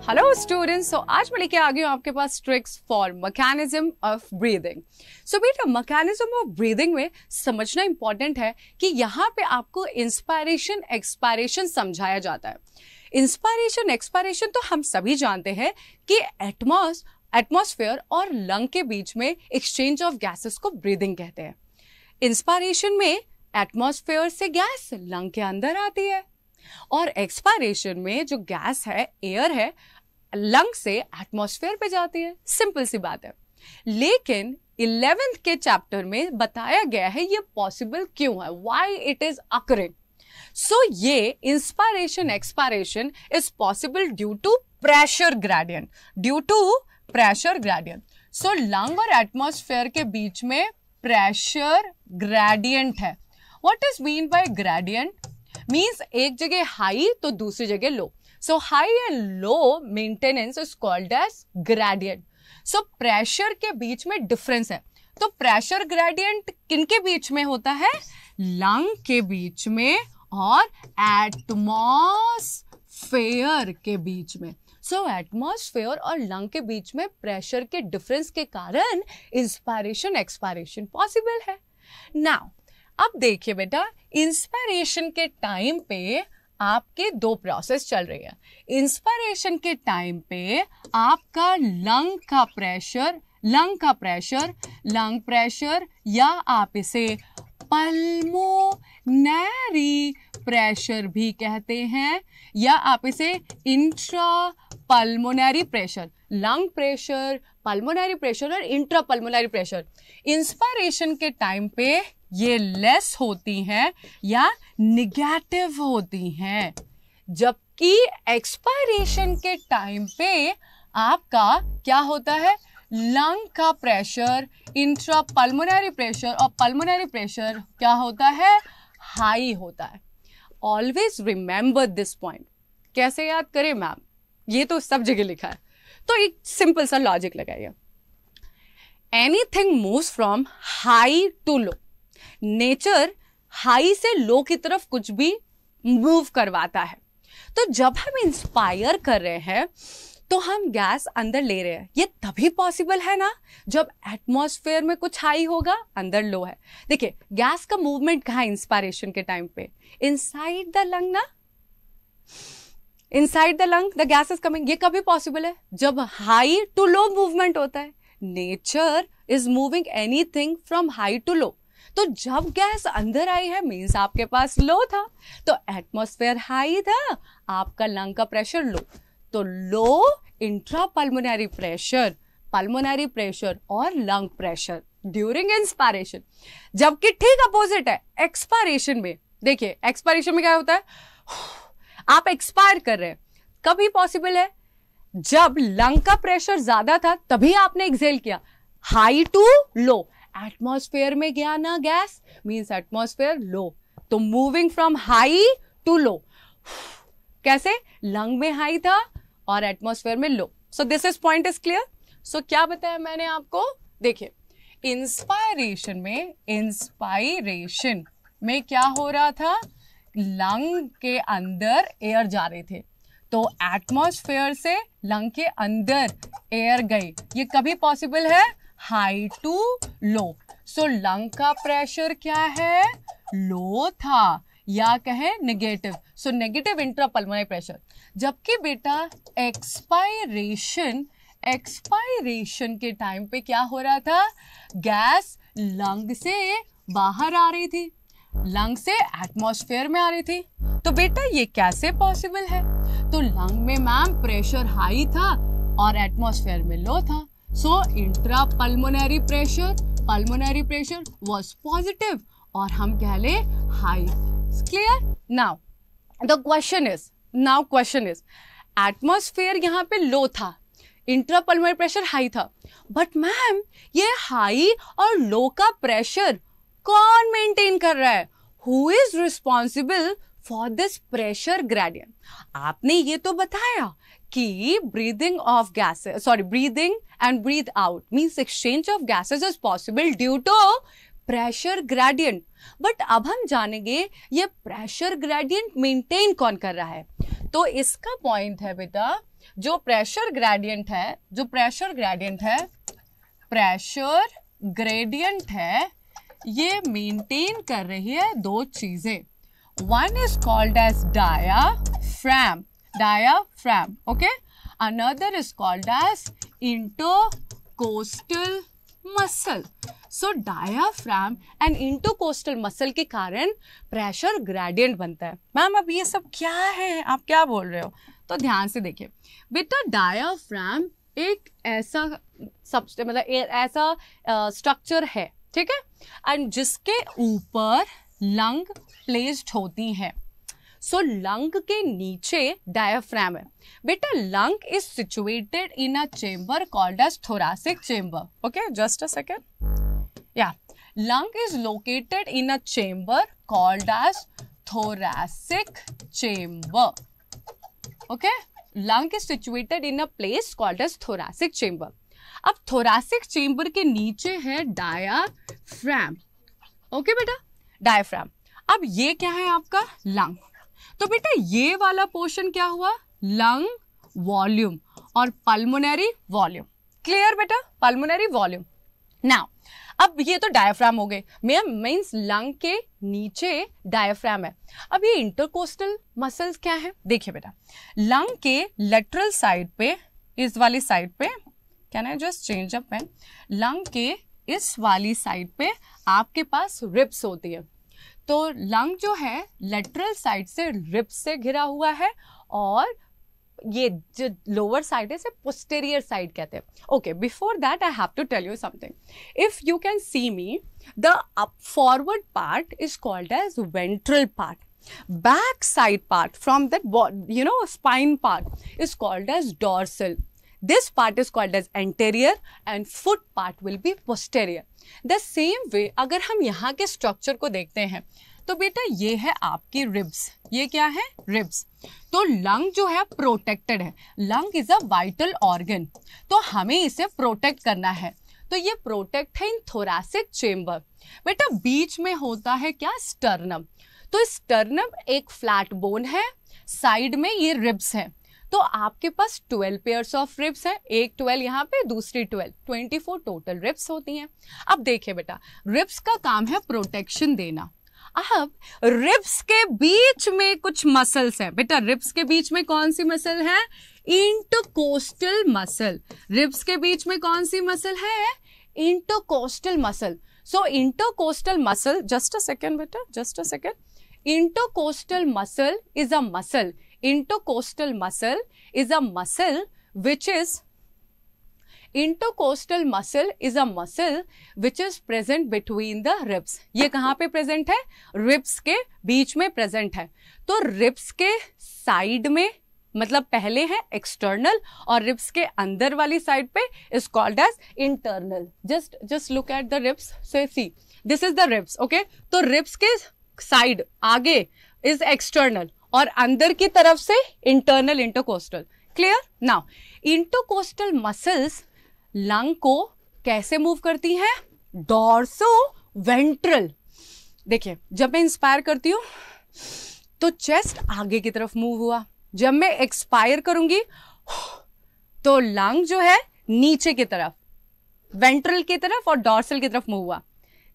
Hello students, सो आज मैं लेके आ गई हूँ आपके पास tricks for mechanism of breathing. So बेटा, मैकेनिज्म ऑफ ब्रीदिंग में समझना इंपॉर्टेंट है कि यहाँ पे आपको इंस्पायरेशन एक्सपायरेशन समझाया जाता है। इंस्पायरेशन एक्सपायरेशन तो हम सभी जानते हैं कि एटमॉस्फेयर और लंग के बीच में एक्सचेंज ऑफ गैसेस को ब्रीदिंग कहते हैं। इंस्पायरेशन में एटमॉस्फेयर से गैस लंग के अंदर आती है और एक्सपायरेशन में जो गैस है, एयर है, लंग से एटमॉस्फेयर पे जाती है। सिंपल सी बात है। लेकिन 11th के चैप्टर में बताया गया है ये पॉसिबल क्यों है, why it is occurring. So ये inspiration expiration is possible due to pressure gradient, so lung और एटमॉस्फेयर के बीच में प्रेशर ग्रेडियंट है। What is mean by gradient? Means एक जगह हाई तो दूसरी जगह low. So high and low maintenance is called as gradient. So pressure के बीच में डिफरेंस है। तो प्रेशर ग्रेडियंट किनके बीच में होता है? लंग के बीच में और एटमॉस्फेयर के बीच में। सो एटमॉस्फेयर और लंग के बीच में प्रेशर के डिफरेंस के कारण इंस्पायरेशन एक्सपायरेशन पॉसिबल है। नाउ अब देखिए बेटा, इंस्पायरेशन के टाइम पे आपके दो प्रोसेस चल रही है। इंस्पायरेशन के टाइम पे आपका लंग प्रेशर या आप इसे पल्मोनरी प्रेशर भी कहते हैं, या आप इसे intra pulmonary pressure, lung pressure, pulmonary pressure और इंट्रा पल्मोनरी प्रेशर इंस्पायरेशन के टाइम पे ये लेस होती हैं या निगेटिव होती हैं, जबकि एक्सपायरेशन के टाइम पे आपका क्या होता है? लंग का प्रेशर, इंट्रा पल्मोनरी प्रेशर और पल्मोनरी प्रेशर क्या होता है? हाई होता है। Always remember this point. कैसे याद करें मैम? ये तो सब जगह लिखा है, तो एक सिंपल सा लॉजिक लगाइए। Anything moves from high to low. Nature high से लो की तरफ कुछ भी मूव करवाता है। तो जब हम इंस्पायर कर रहे हैं तो हम गैस अंदर ले रहे हैं। ये तभी पॉसिबल है ना जब एटमॉस्फेयर में कुछ हाई होगा, अंदर लो है। देखिए, गैस का मूवमेंट कहाँ है इंस्पायरेशन के टाइम पे? इनसाइड द लंग ना, inside the lung the gas is coming. ये कभी पॉसिबल है? जब हाई टू लो मूवमेंट होता है। Nature is moving anything from high to low. तो जब गैस अंदर आई है मीन्स आपके पास लो था, तो एटमॉस्फेयर हाई था, आपका लंग का प्रेशर लो। तो लो इंट्रा पल्मोनरी प्रेशर और लंग प्रेशर ड्यूरिंग इंस्पायरेशन। जबकि ठीक अपोजिट है एक्सपायरेशन में। देखिए, एक्सपायरेशन में क्या होता है? आप एक्सपायर कर रहे हैं। कभी पॉसिबल है? जब लंग का प्रेशर ज्यादा था तभी आपने एक्सहेल किया, हाई टू लो। एटमॉस्फेयर में गया ना गैस, मींस एटमॉस्फेयर लो, तो moving from high to low. कैसे? लंग में हाई था और एटमॉस्फेयर में low. So this is point is clear. So क्या बताया मैंने आपको? देखिए, इंस्पायरेशन में क्या हो रहा था? लंग के अंदर एयर जा रहे थे, तो एटमॉस्फेयर से लंग के अंदर एयर गई। ये कभी पॉसिबल है? High to low. So lung का प्रेशर क्या है? लो था, या कहें negative. So negative intra pulmonary pressure. जबकि बेटा एक्सपायरेशन के टाइम पे क्या हो रहा था? गैस लंग से बाहर आ रही थी, लंग से एटमॉस्फेयर में आ रही थी। तो बेटा ये कैसे पॉसिबल है? तो लंग में मैम प्रेशर हाई था और एटमॉस्फेयर में लो था। So intra pulmonary pressure was positive और हम कह ले high. Clear? Now the question is atmosphere यहां पे लो था, इंट्रा पल्मोनरी प्रेशर हाई था, बट मैम ये हाई और लो का प्रेशर कौन मेंटेन कर रहा है? Who is responsible for this pressure gradient? आपने ये तो बताया कि breathing and breathe out means exchange of gases is possible due to pressure gradient. But अब हम जानेंगे ये प्रेशर ग्रेडियंट मेंटेन कौन कर रहा है। तो इसका पॉइंट है बेटा जो प्रेशर ग्रेडियंट है ये मेंटेन कर रही है दो चीजें. One is called as diaphragm, okay. Another is called as intercostal muscle. So diaphragm and intercostal muscle के कारण प्रेशर ग्रेडियंट बनता है. मैम अब ये सब क्या है, आप क्या बोल रहे हो? तो ध्यान से देखिए बेटा, डायाफ्राम एक ऐसा ऐसा स्ट्रक्चर है, ठीक है, एंड जिसके ऊपर लंग प्लेस्ड होती है. सो लंग के नीचे डायाफ्राम है. बेटा lung is situated in a chamber called as thoracic chamber. Okay, just a second. या lung is located in a chamber called as thoracic chamber. Okay, lung is situated in a place called as thoracic chamber. अब thoracic chamber के नीचे है diaphragm. Okay बेटा, diaphragm. अब ये क्या है आपका lung. तो बेटा ये वाला पोर्शन क्या हुआ, lung volume और pulmonary volume. Clear बेटा, pulmonary volume. Now अब ये तो डायफ्राम हो गए, मीन्स लंग के नीचे डायफ्राम है. अब ये इंटरकोस्टल मसल्स क्या है, देखिए बेटा, लंग के लेटरल साइड पे, इस वाली साइड पे, can I just change a pen, lung के इस वाली साइड पे आपके पास रिब्स होती है. तो लंग जो है लेटरल साइड से रिब्स से घिरा हुआ है, और ये जो लोअर साइड है इसे पोस्टेरियर साइड कहते हैं. Okay, before that I have to tell you something. If you can see me, the up forward part is called as ventral part. Back side part from that spine part is called as dorsal. This part is called as anterior and foot part will be posterior. The same way अगर हम यहाँ के structure को देखते हैं तो बेटा ये है आपकी रिब्स. ये क्या है, रिब्स. तो लंग जो है प्रोटेक्टेड है. Lung is a vital organ, तो हमें इसे प्रोटेक्ट करना है. तो ये प्रोटेक्ट है इन थोरैसिक चेम्बर. बेटा बीच में होता है क्या, स्टर्नम. तो स्टर्नम एक फ्लैट बोन है, साइड में ये रिब्स है. तो आपके पास 12 पेयर्स ऑफ रिब्स है, एक 12 यहाँ पे, दूसरी 12, 24 टोटल रिब्स होती हैं. अब देखिए बेटा, रिब्स का काम है प्रोटेक्शन देना. अब रिब्स के बीच में कुछ मसल्स हैं. बेटा रिब्स के बीच में कौन सी मसल है, इंटरकोस्टल मसल. रिब्स के बीच में कौन सी मसल है, intercostal muscle. So intercostal muscle, just a second बेटा, just a second. Intercostal muscle is a muscle. Intercostal muscle is a muscle which is present between the ribs. ये कहाँ पे present है, ribs के बीच में present है. तो ribs के side में, मतलब पहले है external, और ribs के अंदर वाली side पे is called as internal. Just look at the ribs. So see, this is the ribs. Okay, तो ribs के side आगे is external और अंदर की तरफ से internal, intercostal. Clear. Now intercostal muscles lung को कैसे मूव करती हैं, डॉर्सो वेंट्रल. देखिए जब मैं इंस्पायर करती हूं तो चेस्ट आगे की तरफ मूव हुआ, जब मैं एक्सपायर करूंगी तो लंग जो है नीचे की तरफ, वेंट्रल की तरफ और डॉर्सल की तरफ मूव हुआ.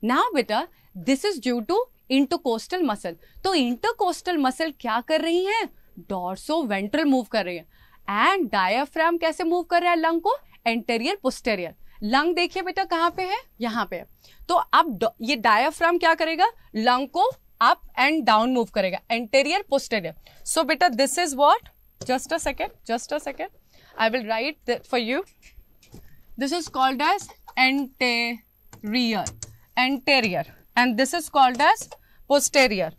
नाउ बेटा this is due to intercostal muscle. तो इंटरकोस्टल मसल क्या कर रही है, डॉर्सो वेंट्रल मूव कर रही है. एंड डायाफ्राम कैसे मूव कर रहा है लंग को, एंटेरियर पोस्टेरियर. लंग देखिए बेटा कहाँ पे है, यहाँ पे है. तो अब ये डायाफ्राम क्या करेगा, लंग को अप एंड डाउन मूव करेगा, एंटेरियर पोस्टेरियर. सो बेटा this is what, just a second, I will write for you. This is called as anterior and this is called as posterior,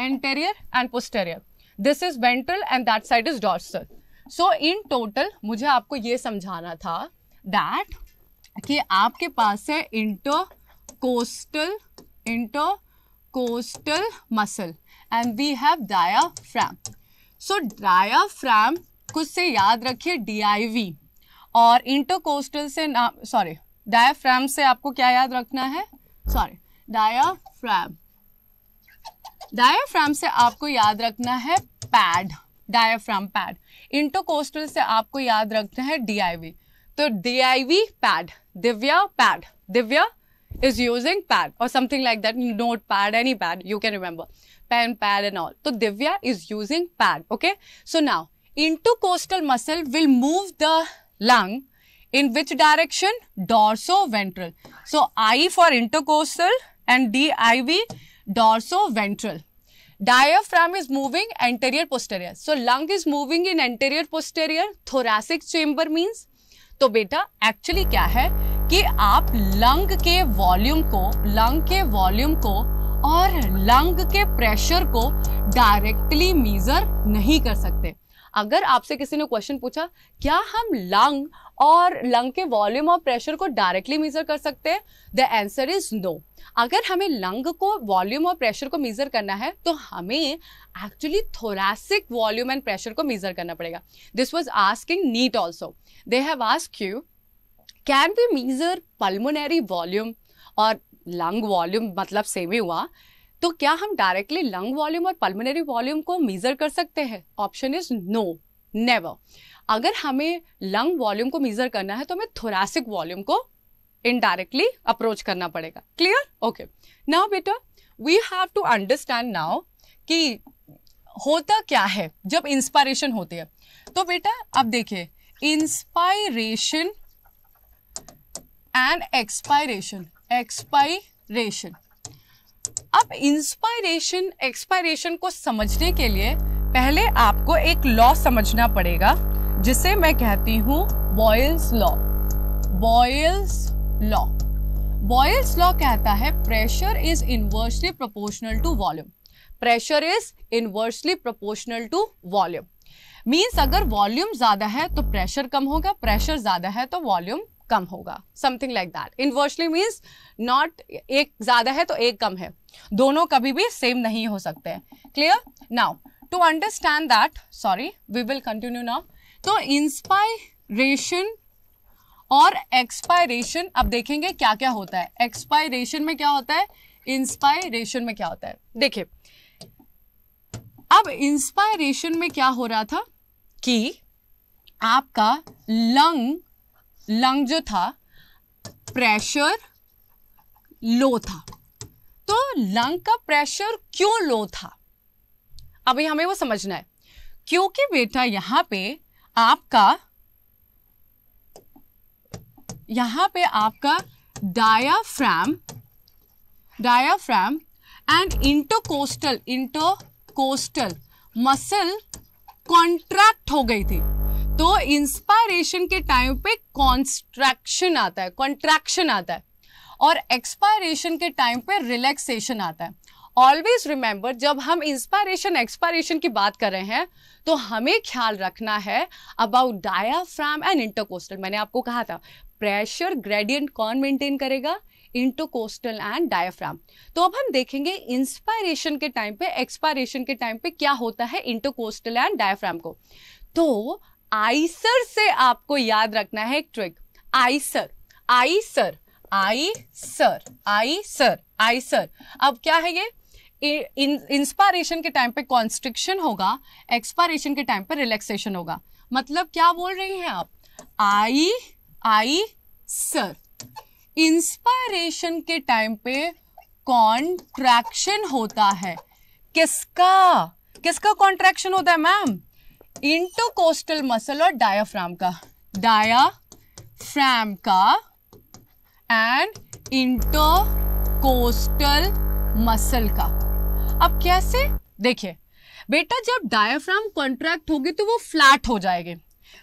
anterior and posterior. This is ventral and that side is dorsal. So in total मुझे आपको ये समझाना था that कि आपके पास है intercostal muscle and we have diaphragm. So diaphragm कुछ से याद रखिए DIV, और इंटरकोस्टल से डायाफ्राम से आपको क्या याद रखना है, डायाफ्राम से आपको याद रखना है पैड. Diaphragm pad. इंटरकोस्टल से आपको याद रखना है DIV। तो DIV pad, Divya pad, Divya is using pad or something like that, notepad, any pad you can remember, pen pad and all. So Divya is using pad. Okay, so now intercostal muscle will move the lung in which direction? Dorsoventral. So I for intercostal and DIV dorsoventral. Diaphragm is moving anterior posterior. So lung is moving in anterior posterior. Thoracic chamber means, तो बेटा actually क्या है कि आप lung के volume को और lung के प्रेशर को डायरेक्टली मेजर नहीं कर सकते। अगर आपसे किसी ने क्वेश्चन पूछा क्या हम लंग के वॉल्यूम और प्रेशर को डायरेक्टली मेजर कर सकते हैं, द आंसर इज नो। अगर हमें लंग को वॉल्यूम और प्रेशर को मेजर करना है तो हमें actually thoracic volume and pressure को मेजर करना पड़ेगा। This was asking NEET also, they have asked you can we measure pulmonary volume और लंग वॉल्यूम, मतलब सेम ही हुआ, तो क्या हम डायरेक्टली लंग वॉल्यूम और पल्मोनरी वॉल्यूम को मेजर कर सकते हैं? Option is no, never. अगर हमें लंग वॉल्यूम को मेजर करना है तो हमें थोरैसिक वॉल्यूम को इनडायरेक्टली अप्रोच करना पड़ेगा। क्लियर? ओके, नाउ बेटा we have to understand now कि होता क्या है जब इंस्पायरेशन होती है। तो बेटा अब देखिए, इंस्पायरेशन एंड एक्सपायरेशन। अब इंस्पायरेशन एक्सपायरेशन को समझने के लिए पहले आपको एक लॉ समझना पड़ेगा जिसे मैं कहती हूं बॉयल्स लॉ। बॉयल्स लॉ कहता है pressure is inversely proportional to volume. Pressure is inversely proportional to volume means अगर वॉल्यूम ज्यादा है तो प्रेशर कम होगा, प्रेशर ज्यादा है तो वॉल्यूम कम होगा, something like that. Inversely means not एक ज्यादा है तो एक कम है, दोनों कभी भी सेम नहीं हो सकते हैं। Clear? Now to understand that, sorry we will continue now. तो इंस्पायरेशन और एक्सपायरेशन अब देखेंगे क्या क्या होता है। एक्सपायरेशन में क्या होता है, इंस्पायरेशन में क्या होता है। देखिए अब इंस्पायरेशन में क्या हो रहा था कि आपका लंग जो था प्रेशर लो था। तो लंग का प्रेशर क्यों लो था, अभी हमें वो समझना है। क्योंकि बेटा यहां पे आपका diaphragm and intercostal muscle contract हो गई थी। तो इंस्पायरेशन के टाइम पे कॉन्ट्रैक्शन आता है और एक्सपायरेशन के टाइम पे रिलैक्सेशन आता है। ऑलवेज रिमेंबर, जब हम इंस्पायरेशन एक्सपायरेशन की बात कर रहे हैं तो हमें ख्याल रखना है अबाउट डायाफ्राम एंड इंटरकोस्टल। मैंने आपको कहा था प्रेशर ग्रेडियंट कौन मेंटेन करेगा, इंटरकोस्टल एंड डायाफ्राम। तो अब हम देखेंगे इंस्पायरेशन के टाइम पे एक्सपायरेशन के टाइम पे क्या होता है इंटरकोस्टल एंड डायाफ्राम को। तो आइसर से आपको याद रखना है एक ट्रिक। आइसर अब क्या है ये, इंस्पायरेशन के टाइम पे कॉन्स्ट्रिक्शन होगा, एक्सपायरेशन के टाइम पे रिलैक्सेशन होगा। मतलब क्या बोल रही हैं आप, आइसर इंस्पायरेशन के टाइम पे कॉन्ट्रैक्शन होता है। किसका कॉन्ट्रैक्शन होता है मैम, इंटरकोस्टल मसल और डायाफ्राम का एंड इंटरकोस्टल मसल का। अब कैसे, देखिए बेटा जब डायाफ्राम कॉन्ट्रैक्ट होगी तो वो फ्लैट हो जाएगी,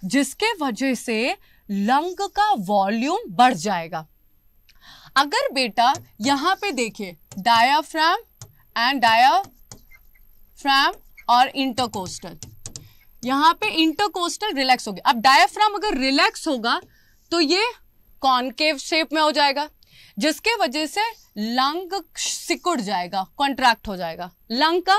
जिसके वजह से लंग का वॉल्यूम बढ़ जाएगा। अगर बेटा यहां पे देखिए डायाफ्राम और इंटरकोस्टल, यहां पे इंटरकोस्टल रिलैक्स होगी। अब डायाफ्राम अगर रिलैक्स होगा तो ये कॉनकेव शेप में हो जाएगा, जिसके वजह से लंग सिकुड़ जाएगा, कॉन्ट्रैक्ट हो जाएगा, लंग का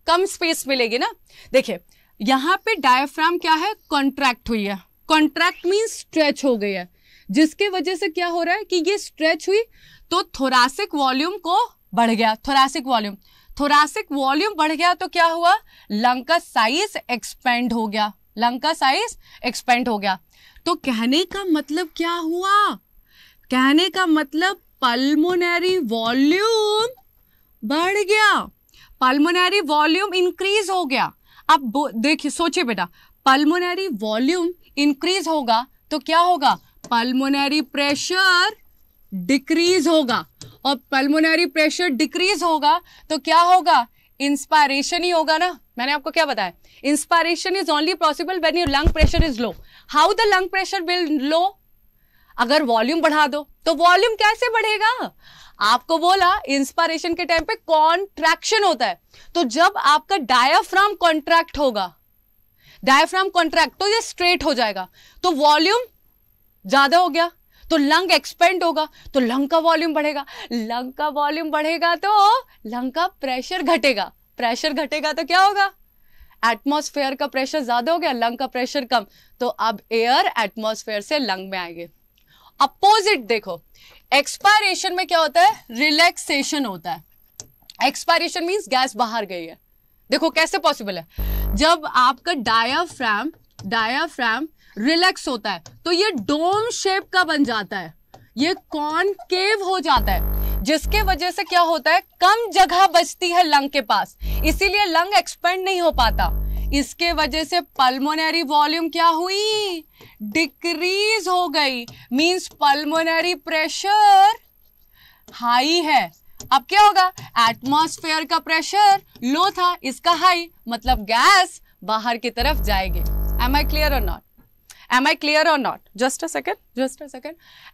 कम स्पेस मिलेगी ना। देखिए यहां पे डायाफ्राम क्या है, कॉन्ट्रैक्ट हुई है, कॉन्ट्रैक्ट मींस स्ट्रेच हो गई है, जिसके वजह से क्या हो रहा है कि ये स्ट्रेच हुई तो थोरैसिक वॉल्यूम को बढ़ गया, थोरैसिक वॉल्यूम। थोरैसिक वॉल्यूम बढ़ गया तो क्या हुआ, लंग का साइज एक्सपेंड हो गया, लंग का साइज एक्सपेंड हो गया। तो कहने का मतलब क्या हुआ, कहने का मतलब पल्मोनरी वॉल्यूम बढ़ गया, पल्मोनरी वॉल्यूम इंक्रीज हो गया। अब देखिए सोचिए बेटा, पल्मोनरी वॉल्यूम इंक्रीज होगा तो क्या होगा, पल्मोनरी प्रेशर डिक्रीज होगा, और पल्मोनरी प्रेशर डिक्रीज होगा तो क्या होगा, इंस्पायरेशन ही होगा ना। मैंने आपको क्या बताया, inspiration is only possible when your lung pressure is low. How the lung pressure will low, अगर वॉल्यूम बढ़ा दो तो वॉल्यूम कैसे बढ़ेगा। आपको बोला इंस्पायरेशन के टाइम पे कॉन्ट्रैक्शन होता है, तो जब आपका डायाफ्राम कॉन्ट्रैक्ट होगा, डायाफ्राम कॉन्ट्रैक्ट तो ये स्ट्रेट हो जाएगा, तो वॉल्यूम ज्यादा हो गया तो लंग एक्सपेंड होगा तो लंग का वॉल्यूम बढ़ेगा, लंग का वॉल्यूम बढ़ेगा तो लंग का प्रेशर घटेगा, प्रेशर घटेगा तो क्या होगा, एटमॉस्फेयर का प्रेशर ज्यादा हो गया, लंग का प्रेशर कम, तो अब एयर एटमॉस्फेयर से लंग में आएंगे। अपोजिट देखो, एक्सपायरेशन में क्या होता है, रिलैक्सेशन होता है। एक्सपायरेशन मींस गैस बाहर गई है। देखो कैसे पॉसिबल है, जब आपका डायाफ्राम रिलैक्स होता है तो ये डोम शेप का बन जाता है, ये कॉनकेव हो जाता है, जिसके वजह से क्या होता है, कम जगह बचती है लंग के पास, इसीलिए लंग एक्सपेंड नहीं हो पाता। इसके वजह से पल्मोनरी वॉल्यूम क्या हुई, डिक्रीज हो गई, मींस पल्मोनरी प्रेशर हाई है। अब क्या होगा, एटमॉस्फेयर का प्रेशर लो था, इसका हाई, मतलब गैस बाहर की तरफ जाएगी। Am I clear or not? Am I clear or not? Just a second.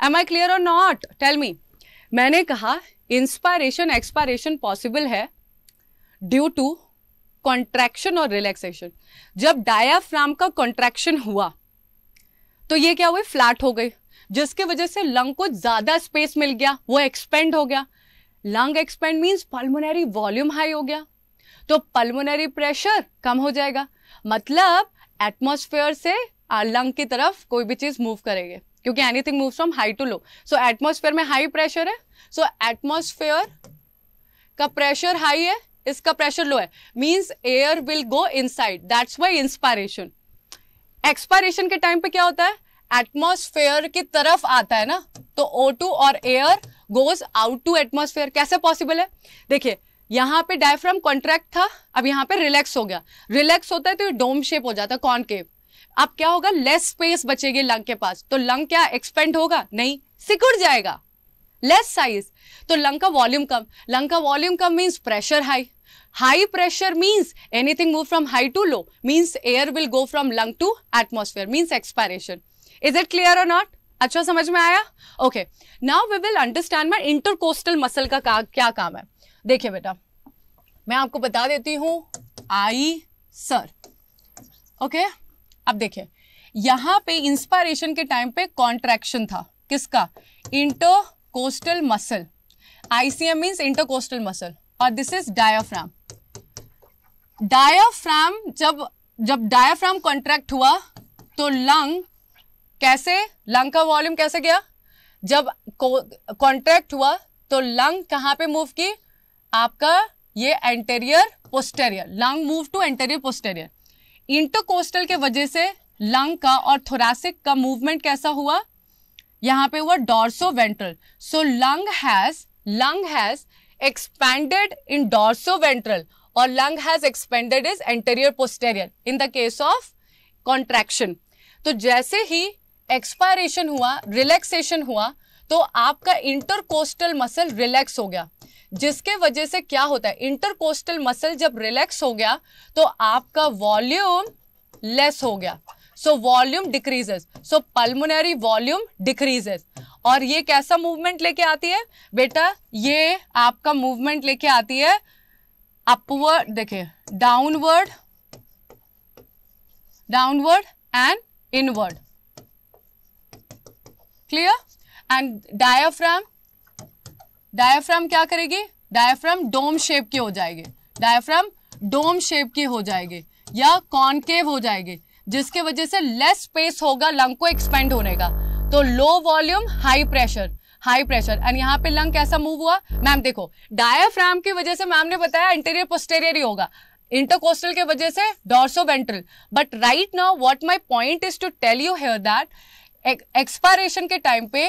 Am I clear or not? Tell me. मैंने कहा इंस्पायरेशन एक्सपायरेशन पॉसिबल है ड्यू टू कॉन्ट्रैक्शन और रिलैक्सेशन। जब डायाफ्राम का कॉन्ट्रैक्शन हुआ तो ये क्या हुई, फ्लैट हो गई, जिसके वजह से लंग को ज्यादा स्पेस मिल गया, वो एक्सपेंड हो गया। Lung expand means pulmonary volume high हो गया, तो पल्मोनरी प्रेशर कम हो जाएगा, मतलब एटमॉस्फेयर से लंग की तरफ कोई भी चीज मूव करेगी, क्योंकि anything moves from high to low. So atmosphere में हाई प्रेशर है, सो एटमॉस्फेयर का प्रेशर हाई है, इसका प्रेशर लो है, means air will go inside, that's why inspiration. Expiration के टाइम पे क्या होता है, एटमॉस्फेयर की तरफ आता है ना, तो O2 और air goes out to atmosphere. कैसे पॉसिबल है, देखिए यहां पे डायफ्राम कॉन्ट्रैक्ट था, अब यहां पे रिलैक्स हो गया, रिलैक्स होता है तो ये डोम शेप हो जाता है, कॉनकेव। अब क्या होगा, लेस स्पेस बचेगी लंग के पास, तो लंग क्या एक्सपेंड होगा, नहीं, सिकुड़ जाएगा, लेस साइज, तो लंग का वॉल्यूम कम, लंग का वॉल्यूम कम means pressure high, high pressure means anything move from high to low, means air will go from lung to atmosphere, means expiration. Is it clear और not? अच्छा समझ में आया? Okay, now we will understand my intercostal muscle का क्या काम है। देखिए बेटा, मैं आपको बता देती हूं आई सर। ओके, अब देखिए यहां पे इंस्पायरेशन के टाइम पे कॉन्ट्रैक्शन था, किसका, intercostal muscle, ICM means intercostal muscle, और दिस इज डायाफ्राम। डायाफ्राम जब डायाफ्राम कॉन्ट्रैक्ट हुआ तो लंग कैसे, लंग का वॉल्यूम कैसे गया, जब कॉन्ट्रैक्ट हुआ तो लंग कहां पे मूव की, आपका ये anterior posterior, lung move to anterior posterior. Intercostal के वजह से लंग का और थोरैसिक का मूवमेंट कैसा हुआ, यहां पे हुआ dorso ventral, so lung has expanded in dorsoventral or lung has expanded is anterior posterior in the case of contraction। तो जैसे ही एक्सपायरेशन हुआ, रिलैक्सेशन हुआ, तो आपका इंटरकोस्टल मसल रिलैक्स हो गया, जिसके वजह से क्या होता है, इंटरकोस्टल मसल जब रिलैक्स हो गया तो आपका वॉल्यूम लेस हो गया, सो वॉल्यूम डिक्रीजेस, सो पल्मोनरी वॉल्यूम डिक्रीजेस। और ये कैसा मूवमेंट लेके आती है बेटा, ये आपका मूवमेंट लेके आती है अपवर्ड, देखिए downward and inward, clear. And diaphragm क्या करेगी, डायाफ्राम डोम शेप की हो जाएगी, डायाफ्राम डोम शेप की हो जाएगी या कॉनकेव हो जाएगी, जिसके वजह से लेस स्पेस होगा लंग को एक्सपेंड होने का, तो low volume high pressure, high pressure, and यहाँ पे लंग कैसा मूव हुआ मैम, देखो डायाफ्राम की वजह से मैम ने बताया इंटीरियर पोस्टेरियर ही होगा, इंटरकोस्टल के वजह से dorsoventral, but right now what my point is to tell you here that expiration के टाइम पे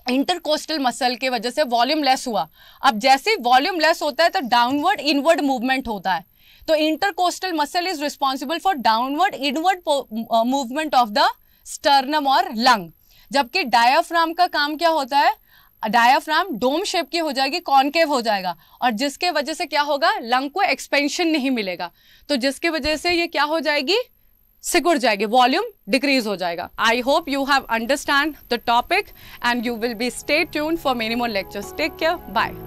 इंटरकोस्टल मसल के वजह से वॉल्यूम लेस हुआ। अब जैसे वॉल्यूम लेस होता है तो डाउनवर्ड इनवर्ड मूवमेंट होता है, तो intercostal muscle is responsible for downward inward movement of the sternum और लंग, जबकि डायाफ्राम का काम क्या होता है, डायाफ्राम डोम शेप की हो जाएगी, कॉनकेव हो जाएगा, और जिसके वजह से क्या होगा, लंग को एक्सपेंशन नहीं मिलेगा, तो जिसकी वजह से ये क्या हो जाएगी, सिकुड़ जाएगी, वॉल्यूम डिक्रीज हो जाएगा। I hope you have understand the topic and you will be stay tuned for many more lectures. Take care, bye.